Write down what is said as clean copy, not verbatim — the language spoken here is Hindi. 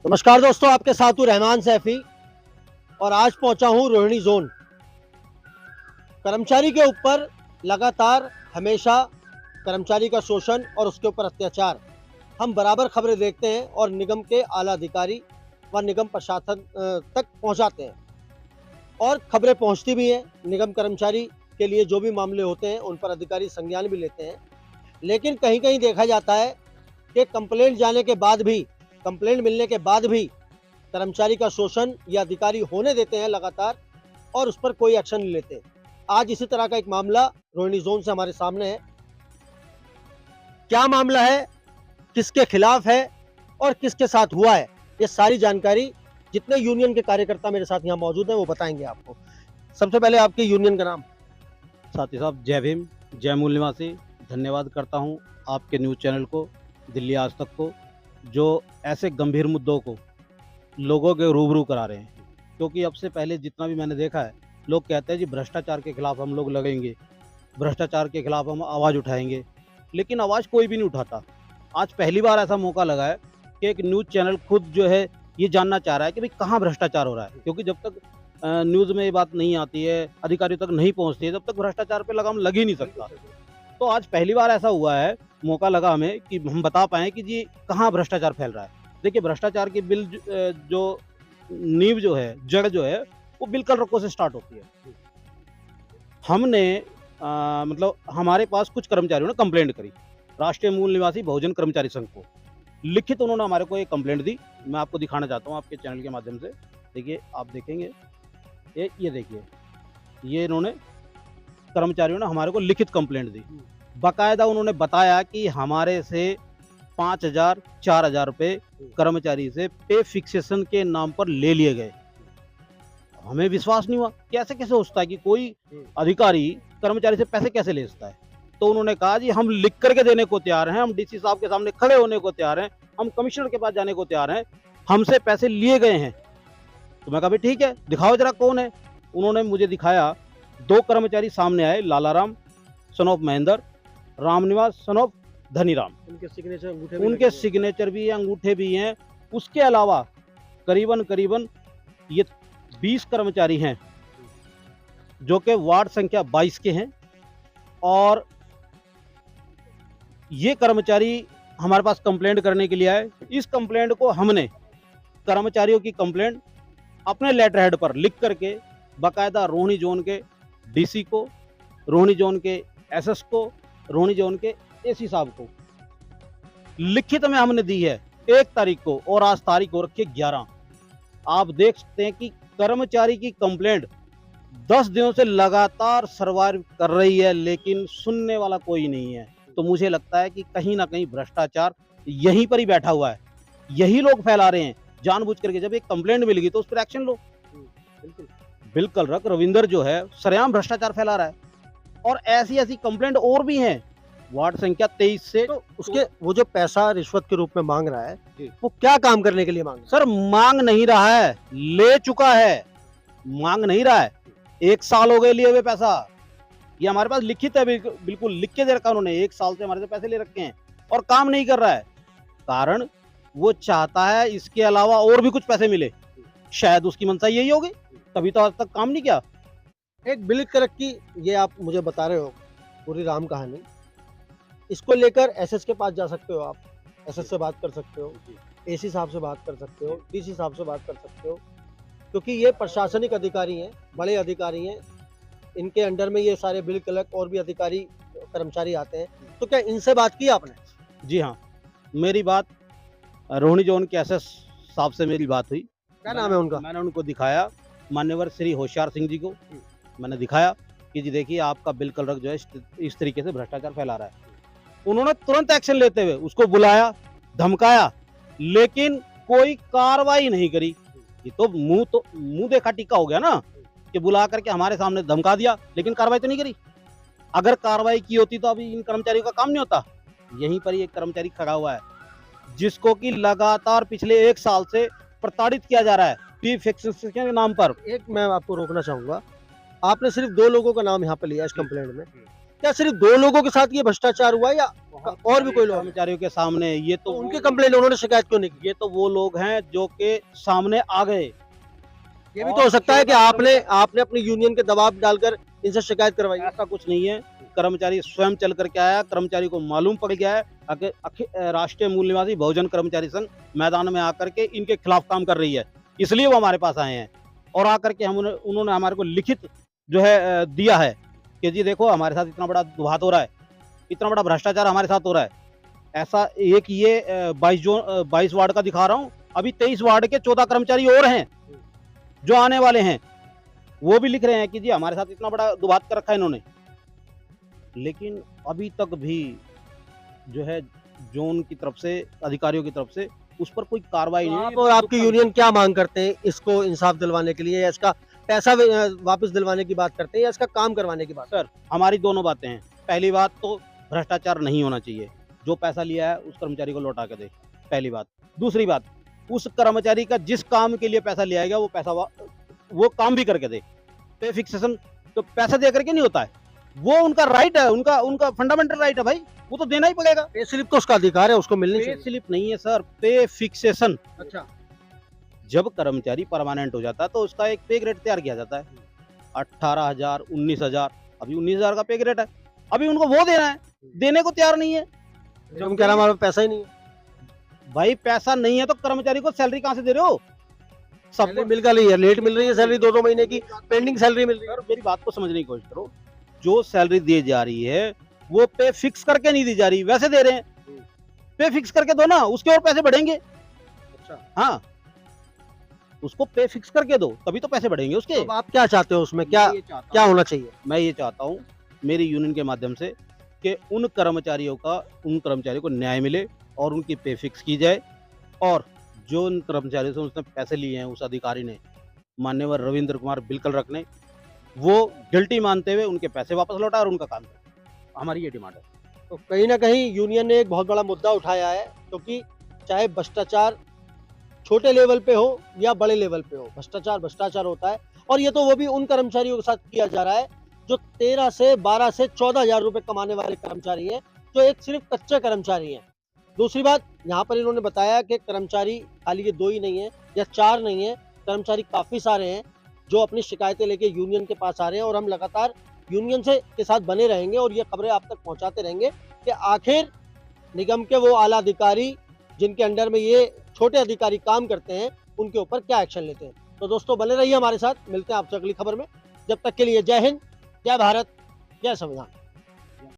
नमस्कार दोस्तों, आपके साथ हूँ रहमान सैफी और आज पहुंचा हूँ रोहिणी जोन। कर्मचारी के ऊपर लगातार हमेशा कर्मचारी का शोषण और उसके ऊपर अत्याचार हम बराबर खबरें देखते हैं और निगम के आला अधिकारी व निगम प्रशासन तक पहुंचाते हैं और खबरें पहुंचती भी हैं। निगम कर्मचारी के लिए जो भी मामले होते हैं उन पर अधिकारी संज्ञान भी लेते हैं, लेकिन कहीं कहीं देखा जाता है कि कंप्लेंट मिलने के बाद भी कर्मचारी का शोषण या अधिकारी होने देते हैं लगातार और उस पर कोई एक्शन नहीं लेते। आज इसी तरह का एक मामला रोहिणी जोन से हमारे सामने है। क्या मामला है, किसके खिलाफ है और किसके साथ हुआ है, ये सारी जानकारी जितने यूनियन के कार्यकर्ता मेरे साथ यहाँ मौजूद हैं वो बताएंगे आपको। सबसे पहले आपके यूनियन का नाम। साथी साहब, जय भीम, जय मूल निवासी। धन्यवाद करता हूं आपके न्यूज़ चैनल को, दिल्ली आज तक को, जो ऐसे गंभीर मुद्दों को लोगों के रूबरू करा रहे हैं। क्योंकि अब से पहले जितना भी मैंने देखा है, लोग कहते हैं जी भ्रष्टाचार के खिलाफ हम लोग लड़ेंगे, भ्रष्टाचार के खिलाफ हम आवाज़ उठाएंगे, लेकिन आवाज़ कोई भी नहीं उठाता। आज पहली बार ऐसा मौका लगा है कि एक न्यूज़ चैनल खुद जो है ये जानना चाह रहा है कि भाई कहाँ भ्रष्टाचार हो रहा है। क्योंकि जब तक न्यूज़ में ये बात नहीं आती है, अधिकारियों तक नहीं पहुँचती है, तब तक भ्रष्टाचार पे लगाम लग ही नहीं सकता। तो आज पहली बार ऐसा हुआ है, मौका लगा हमें कि हम बता पाएँ कि जी कहाँ भ्रष्टाचार फैल रहा है। देखिए, भ्रष्टाचार की जो नींव जो है, जड़ जो है, वो बिल कलरकों से स्टार्ट होती है। हमने मतलब हमारे पास कुछ कर्मचारियों ने कंप्लेंट करी, राष्ट्रीय मूल निवासी बहुजन कर्मचारी संघ को लिखित उन्होंने हमारे को एक कंप्लेंट दी। मैं आपको दिखाना चाहता हूँ आपके चैनल के माध्यम से। देखिए, आप देखेंगे ये देखिए, ये इन्होंने कर्मचारियों ने हमारे को लिखित कंप्लेंट दी। बाकायदा उन्होंने बताया कि हमारे से 5,000 4,000 रुपये कर्मचारी से पे फिक्सेशन के नाम पर ले लिए गए। हमें विश्वास नहीं हुआ, कैसे कैसे हो सकता है कि कोई अधिकारी कर्मचारी से पैसे कैसे ले सकता है। तो उन्होंने कहा जी हम लिख करके देने को तैयार हैं, हम डीसी साहब के सामने खड़े होने को तैयार हैं, हम कमिश्नर के पास जाने को तैयार हैं, हमसे पैसे लिए गए हैं। तो मैं कहा भाई ठीक है, दिखाओ जरा कौन है। उन्होंने मुझे दिखाया, 2 कर्मचारी सामने आए, Lalaram son of Mahendra, Ramniwas son of Dhaniram. उनके सिग्नेचर भी हैं, अंगूठे भी हैं। उसके अलावा करीबन ये 20 कर्मचारी हैं जो कि वार्ड संख्या 22 के हैं। और ये कर्मचारी हमारे पास कंप्लेंट करने के लिए आए। इस कंप्लेंट को हमने, कर्मचारियों की कंप्लेंट अपने लेटर हेड पर लिख करके बाकायदा रोहिणी जोन के डीसी को, रोहिणी जोन के एसएस को, रोहिणी जोन के एसी साहब को लिखित में हमने दी है 1 तारीख को, और आज तारीख हो रखी है 11। आप देख सकते हैं कि कर्मचारी की कंप्लेंट 10 दिनों से लगातार सर्वाइव कर रही है, लेकिन सुनने वाला कोई नहीं है। तो मुझे लगता है कि कहीं ना कहीं भ्रष्टाचार यहीं पर ही बैठा हुआ है, यही लोग फैला रहे हैं जानबूझ करके। जब एक कंप्लेंट मिल गई तो उस पर एक्शन लो। बिल कलरक रविंदर जो है सरेआम भ्रष्टाचार फैला रहा है, और ऐसी कंप्लेंट और भी हैं वार्ड संख्या 23 से। तो उसके वो जो पैसा रिश्वत के रूप में मांग रहा है, वो क्या काम करने के लिए मांग रहा है? सर, मांग नहीं रहा है, ले चुका है। मांग नहीं रहा है, 1 साल हो गए लिए हुए पैसा। ये हमारे पास लिखित है, बिल्कुल लिख के दे रखा उन्होंने। 1 साल से हमारे से पैसे ले रखे हैं और काम नहीं कर रहा है। कारण वो चाहता है इसके अलावा और भी कुछ पैसे मिले, शायद उसकी मंशा यही होगी, तभी तो आज तक काम नहीं किया। एक बिल क्लर्क की ये आप मुझे बता रहे हो पूरी राम कहानी, इसको लेकर एसएस के पास जा सकते हो, आप एसएस से बात कर सकते हो, एसी साहब से बात कर सकते हो, डीसी साहब से बात कर सकते हो, क्योंकि ये प्रशासनिक अधिकारी हैं, बड़े अधिकारी हैं, इनके अंडर में ये सारे बिल क्लर्क और भी अधिकारी कर्मचारी आते हैं। तो क्या इनसे बात की आपने? जी हाँ, मेरी बात रोहिणी जोन के एसएस साहब से मेरी बात हुई। क्या नाम है उनका? मैंने उनको दिखाया, मान्यवर श्री होशियार सिंह जी को मैंने दिखाया कि जी देखिए आपका बिल कलरक जो है इस तरीके से भ्रष्टाचार फैला रहा है। उन्होंने तुरंत एक्शन लेते हुए उसको बुलाया, धमकाया, लेकिन कोई कार्रवाई नहीं करी। ये तो मुंह देखा टीका हो गया ना, कि बुला करके हमारे सामने धमका दिया, लेकिन कार्रवाई तो नहीं करी। अगर कार्रवाई की होती तो अभी इन कर्मचारियों का काम नहीं होता। यहीं पर एक कर्मचारी खड़ा हुआ है जिसको कि लगातार पिछले 1 साल से प्रताड़ित किया जा रहा है पे फिक्सेशन के नाम पर। एक मैं आपको रोकना चाहूंगा, आपने सिर्फ 2 लोगों का नाम यहाँ पे लिया इस कंप्लेंट में, क्या सिर्फ 2 लोगों के साथ ये भ्रष्टाचार हुआ या और भी कोई लोग हैं? कर्मचारियों के सामने ये तो तो उनके कंप्लेंट उन्होंने शिकायत क्यों नहीं की? ये तो वो लोग हैं जो के सामने आ गए। ये भी तो हो सकता है कि आपने आपने अपनी यूनियन के दबाव डालकर इनसे शिकायत करवाई है। ऐसा कुछ नहीं है, कर्मचारी स्वयं चल करके आया, कर्मचारी को मालूम पड़ गया है राष्ट्रीय मूल निवासी बहुजन कर्मचारी संघ मैदान में आकर के इनके खिलाफ काम कर रही है, इसलिए वो हमारे पास आए हैं और आकर के उन्होंने हमारे को लिखित जो है दिया है कि जी देखो हमारे साथ इतना बड़ा दुहात हो रहा है, इतना बड़ा भ्रष्टाचार हमारे साथ हो रहा है। ऐसा एक ये 22 वार्ड का दिखा रहा हूँ, अभी 23 वार्ड के 14 कर्मचारी और हैं जो आने वाले हैं, वो भी लिख रहे हैं कि जी हमारे साथ इतना बड़ा दुबात कर रखा है इन्होंने। लेकिन अभी तक भी जो है जोन की तरफ से, अधिकारियों की तरफ से उस पर कोई कार्रवाई नहीं है। आप और आपकी यूनियन क्या मांग करते हैं इसको इंसाफ दिलवाने के लिए, या इसका पैसा वापस दिलवाने की बात करते हैं, या इसका काम करवाने की बात? सर हमारी दोनों बातें हैं। पहली बात तो भ्रष्टाचार नहीं होना चाहिए, जो पैसा लिया है उस कर्मचारी को लौटा के दे, पहली बात। दूसरी बात, उस कर्मचारी का जिस काम के लिए पैसा लिया गया वो पैसा वो काम भी करके दे। पे फिक्सेशन तो पैसा दे करके नहीं होता है, वो उनका राइट है, उनका उनका फंडामेंटल राइट है भाई, वो तो देना ही पड़ेगा। पे स्लिप तो उसका अधिकार है, उसको मिलनी पे चाहिए। स्लिप नहीं है सर, पे फिक्सेशन। अच्छा, जब कर्मचारी परमानेंट हो जाता है तो उसका एक पे ग्रेड तैयार किया जाता है, 18,000, 19,000, अभी 19,000 का पे ग्रेड है, अभी उनको वो देना है, देने को तैयार नहीं है। तुम कह रहा हमारे पास पैसा ही नहीं है। भाई पैसा नहीं है तो कर्मचारी को सैलरी कहाँ से दे रहे हो? सैलरी सबको मिल का नहीं है, लेट मिल रही है सैलरी, 2-2 महीने की पेंडिंग सैलरी मिल रही है। सर मेरी बात को समझने की कोशिश करो, जो सैलरी दी जा रही है वो पे फिक्स करके नहीं दी जा रही, वैसे दे रहे हैं। पे फिक्स करके दो ना, उसके और पैसे बढ़ेंगे। अच्छा, हाँ, उसको पे फिक्स करके दो तभी तो पैसे बढ़ेंगे उसके। तो अब आप क्या चाहते हो उसमें, क्या क्या होना चाहिए? मैं ये चाहता हूँ मेरी यूनियन के माध्यम से कि उन कर्मचारियों को न्याय मिले और उनकी पे फिक्स की जाए, और जो उन कर्मचारियों से उसने पैसे लिए हैं उस अधिकारी ने, मान्यवर रविंद्र कुमार बिलकल ने, वो गिल्टी मानते हुए उनके पैसे वापस लौटाए और उनका काम करे। हमारी ये डिमांड है। तो कहीं ना कहीं यूनियन ने एक बहुत बड़ा मुद्दा उठाया है, क्योंकि चाहे भ्रष्टाचार छोटे लेवल पे हो या बड़े लेवल पे हो, भ्रष्टाचार भ्रष्टाचार होता है। और ये तो वो भी उन कर्मचारियों के साथ किया जा रहा है जो 13 से 12 से 14,000 रुपए कमाने वाले कर्मचारी हैं, जो एक सिर्फ कच्चे कर्मचारी हैं। दूसरी बात, यहाँ पर इन्होंने बताया कि कर्मचारी खाली ये 2 ही नहीं है या 4 नहीं है, कर्मचारी काफी सारे हैं जो अपनी शिकायतें लेके यूनियन के पास आ रहे हैं, और हम लगातार यूनियन से के साथ बने रहेंगे और ये खबरें आप तक पहुंचाते रहेंगे कि आखिर निगम के वो आला अधिकारी जिनके अंडर में ये छोटे अधिकारी काम करते हैं, उनके ऊपर क्या एक्शन लेते हैं। तो दोस्तों बने रहिए हमारे साथ, मिलते हैं आपसे अगली खबर में। जब तक के लिए जय हिंद, जय भारत, जय संविधान।